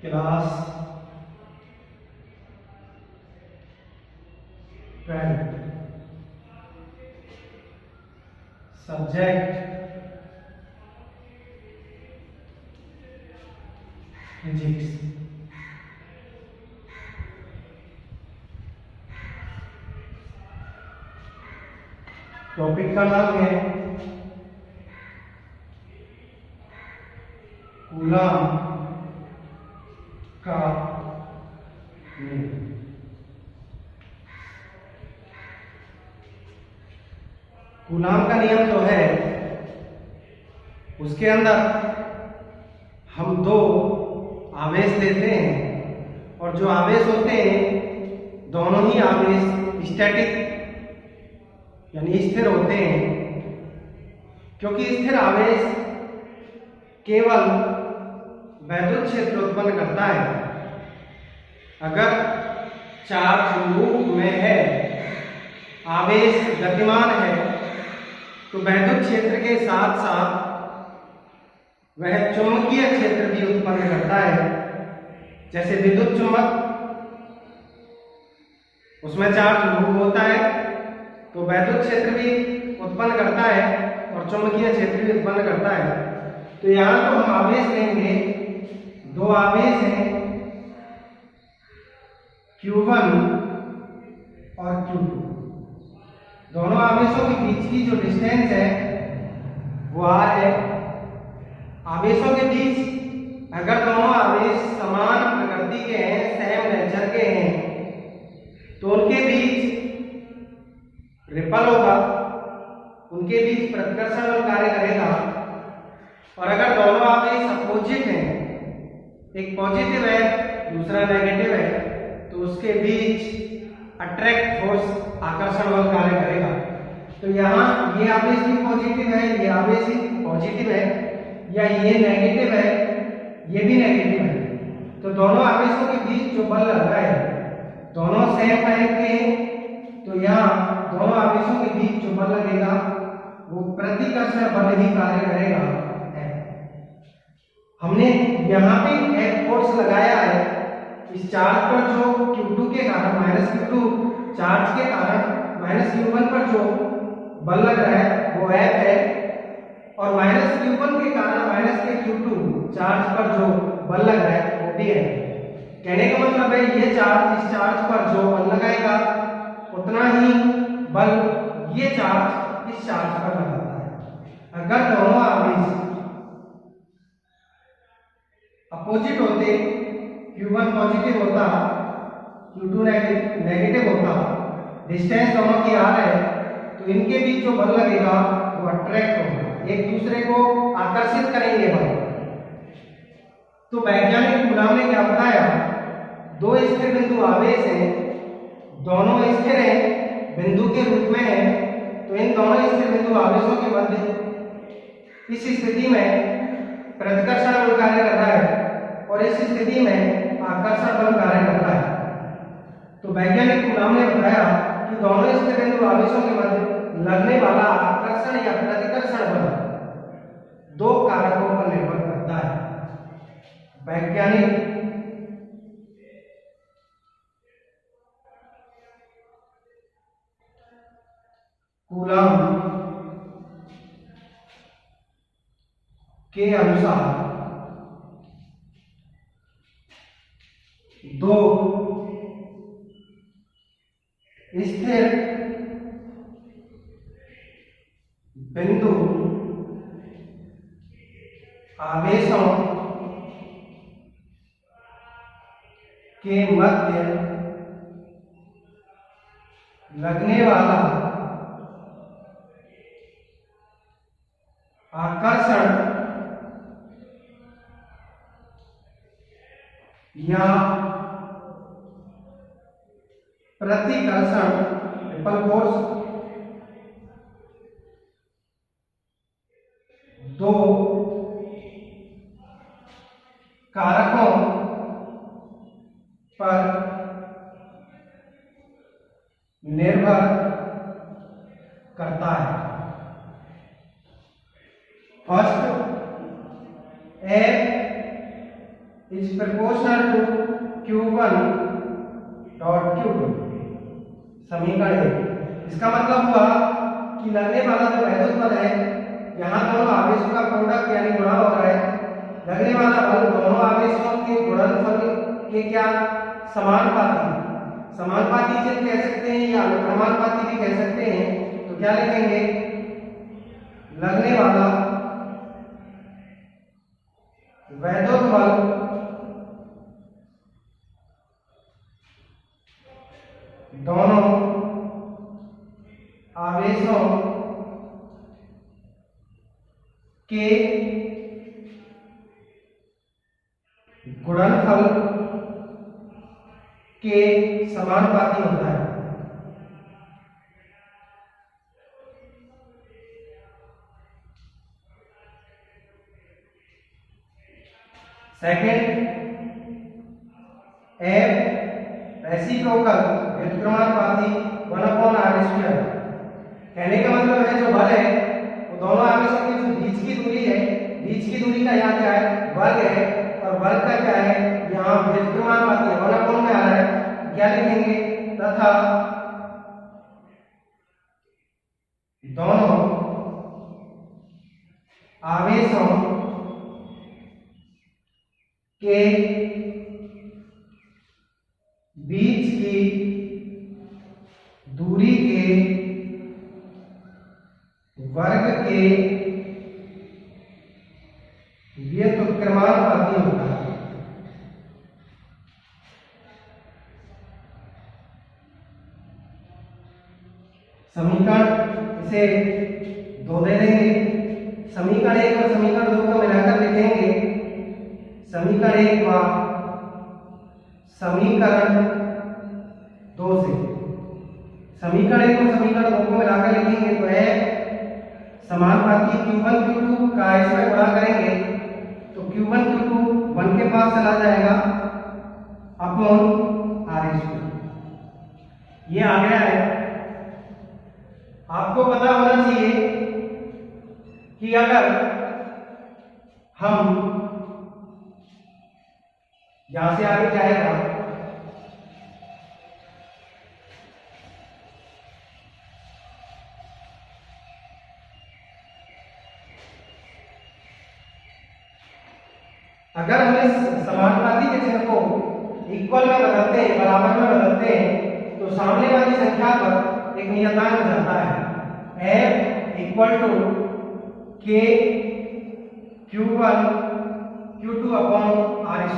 Class 12 subject physics. Topic का नाम है कूलॉम का नियम। कूलॉम का नियम जो है उसके अंदर हम दो आवेश लेते हैं और जो आवेश होते हैं दोनों ही आवेश स्टैटिक यानी स्थिर होते हैं, क्योंकि स्थिर आवेश केवल वैद्युत क्षेत्र उत्पन्न करता है। अगर चार्ज लूप में है, आवेश गतिमान है, तो वैद्युत क्षेत्र के साथ साथ वह चुंबकीय क्षेत्र भी उत्पन्न करता है। जैसे विद्युत चुंबक, उसमें चार्ज लूप होता है तो वैद्युत क्षेत्र भी उत्पन्न करता है और चुंबकीय क्षेत्र भी उत्पन्न करता है। तो यहां तो हम आवेश लेंगे, दो आवेश हैं Q1 और Q2। दोनों आवेशों के बीच की जो डिस्टेंस है वो R है। आवेशों के बीच अगर दोनों आवेश समान प्रकृति के हैं, सेम नेचर के हैं, तो उनके बीच रिपल होगा, उनके बीच प्रतिकर्षण बल कार्य करेगा। और अगर दोनों आवेश अपोजिट हैं, एक पॉजिटिव है दूसरा नेगेटिव है, तो उसके बीच अट्रैक्ट फोर्स आकर्षण बल कार्य करेगा। तो यहाँ ये आवेश भी पॉजिटिव है, ये आवेश भी पॉजिटिव है, या ये नेगेटिव है, ये भी नेगेटिव है, तो दोनों आवेशों के बीच जो बल लग रहा है दोनों सेम टाइप के हैं। तो यहाँ दोनों आवेशों के बीच जो बल लगेगा वो प्रतिकर्षण बल ही कार्य करेगा। हमने यहाँ पे एक फोर्स लगाया है इस चार्ज पर, जो Q2 के कारण -Q2 चार्ज के कारण -Q1 पर जो बल लग रहा है वो F है, और -Q1 के कारण -Q2 चार्ज पर जो बल लग रहा है वो भी है। कहने का मतलब है ये चार्ज इस चार्ज पर जो बल लगाएगा उतना ही बल ये चार्ज इस चार्ज पर लगाता है। अगर दोनों आवेश अपोजिट होते, Q1 पॉजिटिव होता, Q2 नेगेटिव होता, डिस्टेंस दोनों की R है, तो इनके बीच जो बल लगेगा वो अट्रैक्ट होगा, एक दूसरे को आकर्षित करेंगे बल। तो वैज्ञानिक कूलॉम ने क्या बताया, दो स्थिर बिंदु आवेश हैं, दोनों स्थिर हैं, बिंदु के रूप में है, तो इन दोनों स्थिर बिंदु आवेशों के मध्य इस स्थिति में प्रतिकर्षण बल कार्य कर रहा है और इस स्थिति में आकर्षण बल कार्य कर रहा है। तो वैज्ञानिक कूलॉम ने बताया कि दोनों स्थिर बिंदु आवेशों के मध्य लगने वाला आकर्षण या प्रतिकर्षण बल दो कारकों पर निर्भर करता है। वैज्ञानिक कूलॉम के अनुसार दो स्थिर बिंदु आवेशों के मध्य लगने वाला आकर्षण या प्रतिकर्षण रिपल फोर्स दो कारकों पर निर्भर करता है। First, F is proportional to Q1 dot Q2। समीकरण 1। इसका मतलब हुआ कि लगने वाला जो वैद्युत बल है, यहाँ दोनों आवेशों का प्रोडक्ट यानी गुणा हो रहा है, लगने वाला बल दोनों आवेशों के गुणनफल के क्या समानुपाती, समानुपाती चिन्ह कह सकते हैं या अनुक्रमानुपाती भी कह सकते हैं। तो क्या लिखेंगे, लगने वाला वैद्युत बल दोनों आवेशों के गुणनफल के समानुपाती होता है। सेकंड, F रेसिप्रोकल व्युत्क्रमानुपाती 1/r²। कहने का मतलब है जो बल है वो दोनों आवेशों के जो बीच की दूरी है, बीच की दूरी का यहाँ क्या है, वर्ग है, और वर्ग का क्या है, यहाँ व्युत्क्रमानुपाती है, 1/r में आ रहा है। क्या लिखेंगे, तथा दोनों आवेशों के बीच की दूरी के वर्ग के व्युत्क्रमानुपाती होता है। समीकरण इसे 2 दे देंगे। समीकरण 1 और समीकरण 2 को मिलाकर लिखेंगे, समीकरण 1 व समीकरण 2 से। समीकरण 1 और समीकरण 2 को मिलाकर लिखेंगे तो है समानुपाती Q1 Q2 का इसमें गुणा करेंगे तो Q1 Q2 1 के पास चला जाएगा अपॉन r²। ये आ गया है। आपको पता होना चाहिए कि अगर हम यहां से आगे जाएगा अगर हम इस समानुपाती के चिन्ह को इक्वल में बदलते हैं, बराबर में बदलते हैं, तो सामने वाली संख्या पर एक नियतांक जाता है, F equal to K Q1 Q2 upon r²।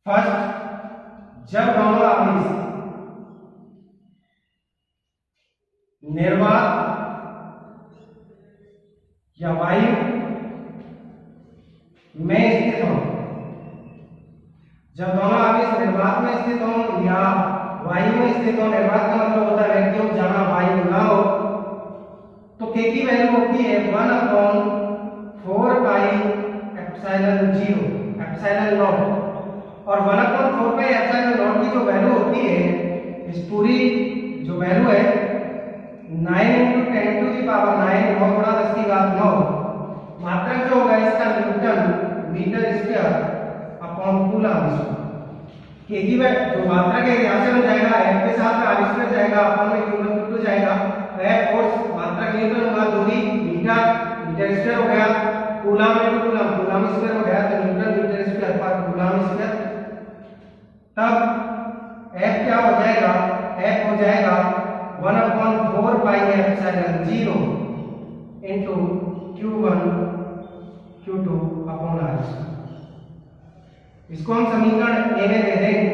First, जब दोनों आवेश निर्वात या वायु में स्थित हो, जब दोनों आवेश निर्वात में स्थित हो या वायु में स्थित हो, निर्वात का मतलब होता है वैक्यूम जहां वायु ना हो, तो K की वैल्यू होती है 1/4 पाई एप्सिलॉन 0 एप्सिलॉन नॉट, और 1/4 पाई एप्सिलॉन नॉट की जो वैल्यू होती है, इस पूरी जो वैल्यू है 9 × 10⁹ 9 गुणा 10⁹9 मात्रक जो होगा इसका newton metre square upon coulomb. K की जो मात्रक है यहाँ से बन जाएगा, F के साथ में r² जाएगा, अपॉन में Q1 Q2 जाएगा, F फोर्स मात्रक न्यूटन होगा, दूरी मीटर मीटर स्क्वायर हो गया, कूलम में कूलम कूलम स्क्वायर हो गया, तो न्यूटन मीटर स्क्वायर पर कूलम स्क्वायर। तब F क्या हो जाएगा, F हो जाएगा 1/4 pi epsilon 0 into Q1 Q2 upon r²। इसको हम समीकरण ए में दे देंगे,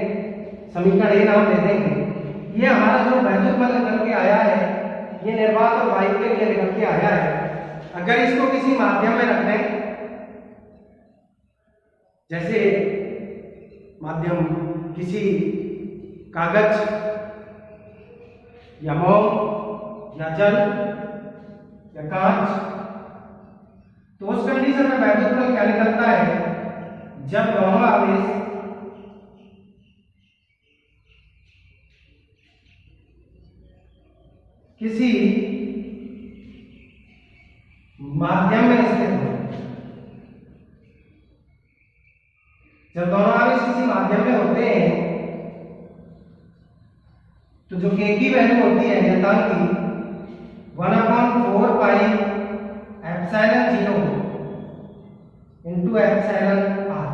समीकरण ए नाम दे देंगे। ये हमारा जो वैद्युत बल निकल के आया है, ये निर्वात और वायु के लिए निकल के आया है। अगर इसको किसी माध्यम में रख दें, जैसे माध्यम किसी कागज या मोम या जल या कांच, तो उस कंडीशन में वैद्युत बल क्या निकलता है, जब दोनों आवेश किसी माध्यम में स्थित हो, माध्यम में होते हैं तो जो k की वैल्यू होती है नियतांक की 1/4 pi epsilon 0 into epsilon r।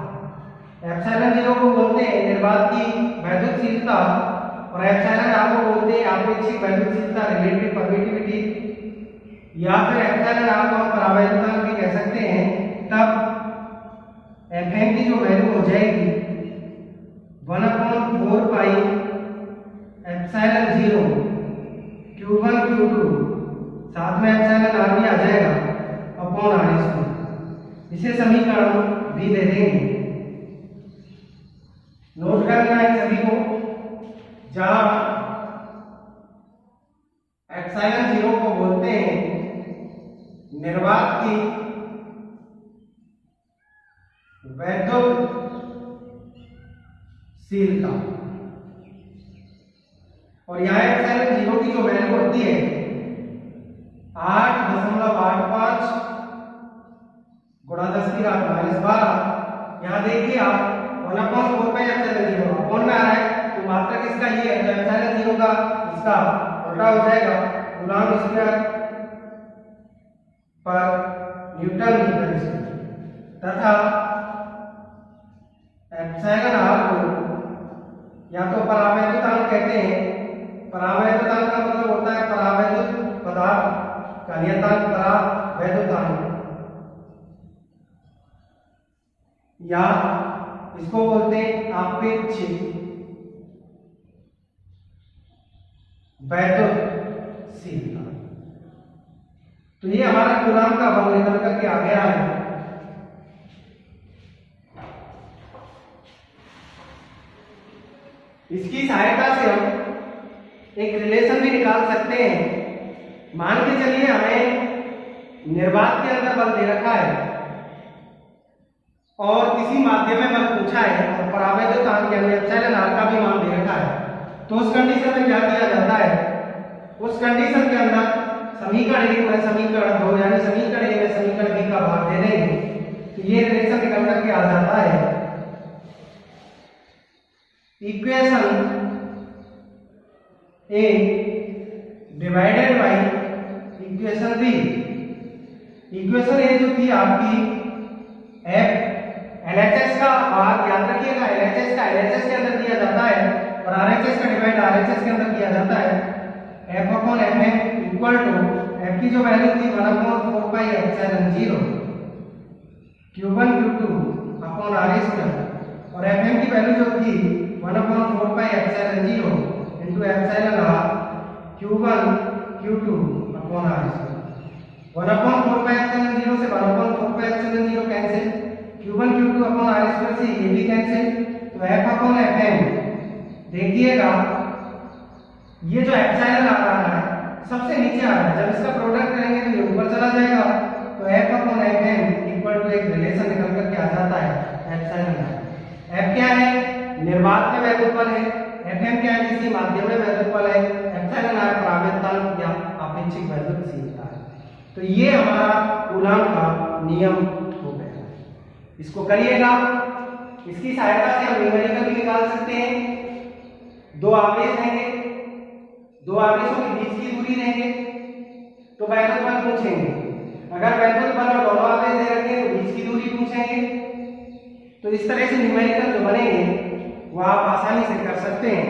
Epsilon 0 को बोलते हैं निर्वात की वैद्युतशीलता और एप्सिलॉन r को बोलते हैं आपेक्षिक वैद्युतशीलता, रिलेटिव परमिटिविटी, या फिर एप्सिलॉन r को हम परावैद्युतांक भी कह सकते हैं। तब Fm की जो वैल्यू हो जाएगी 1/4 पाई एप्सिलॉन 0 Q1 Q2, साथ में एप्सिलॉन r भी आ जाएगा अपॉन r²। इसे समीकरण भी दे देंगे। नोट करना है सभी को, जहां एप्सिलॉन 0 को बोलते हैं निर्वात की वैद्युतशीलता और यहाँ एप्सिलॉन 0 की जो वैल्यू होती है 8.85 गुणा 10⁻12। यहाँ देखिए आप 1/4 पाई एप्सिलॉन 0 अपॉन में आ रहा है तो मात्रक इसका ये है, तो एप्सिलॉन 0 का इसका उल्टा हो जाएगा कूलॉम स्क्वायर पर न्यूटन मीटर स्क्वायर, तथा एप्सिलॉन r को या तो परावैद्युतांक कहते हैं। परावैद्युतांक का मतलब होता है परावैद्युत पदार्थ का नियतांक, परावैद्युतांक, या इसको बोलते हैं आपेक्षिक वैद्युतशीलता। तो ये हमारा कूलॉम का बल निकल करके आ गया है। इसकी सहायता से हम एक रिलेशन भी निकाल सकते हैं। मान के चलिए हमें निर्वात के अंदर बल दे रखा है और किसी माध्यम में बल पूछा है और परावैद्युतांक यानी एप्सिलॉन r का भी मान दे रखा है, तो उस कंडीशन में क्या किया जाता है, उस कंडीशन के अंदर समीकरण 1 में समीकरण 2 यानी समीकरण 1 में समीकरण 2 का भाग दे देंगे तो ये रिलेशन निकल करके आ जाता है equation A divided by equation B। Equation A जो थी आपकी F LHS का भाग याद रखिएगा, LHS का LHS के अंदर दिया जाता है और RHS का डिवाइड RHS के अंदर किया जाता है। F/Fm इक्वल टू F की जो वैल्यू थी 1/4 pi epsilon 0 Q1 Q2 upon r² और Fm की वैल्यू जो थी 1/4 pi epsilon 0 into epsilon r Q1 Q2 upon r²। 1/4 pi epsilon 0 से 1/4 pi epsilon 0 cancel, Q1 Q2 upon r² से ये भी कैंसिल, तो F/Fm देखिएगा ये जो एप्सिलॉन आ रहा है सबसे नीचे आ रहा है, जब इसका प्रोडक्ट करेंगे तो ये ऊपर चला जाएगा, तो F/Fm इक्वल टू एक रिलेशन निकल करके आ जाता है एप्सिलॉन। F क्या है, निर्वात में वैद्युत बल है, Fm क्या है, किसी माध्यम में वैद्युत बल है, एप्सिलॉन r परावैद्युतांक या आपेक्षिक वैद्युतशीलता है। तो ये हमारा कूलॉम का नियम हो गया। इसको करिएगा, इसकी सहायता से हम न्यूमेरिकल भी निकाल सकते हैं। दो आवेश रहेंगे, दो आवेशों के बीच की दूरी रहेंगे तो वैद्युत बल पूछेंगे। अगर वैद्युत बल और दोनों आवेश दे रखे तो बीच की दूरी पूछेंगे। तो इस तरह से न्यूमेरिकल जो बनेंगे वो आप आसानी से कर सकते हैं।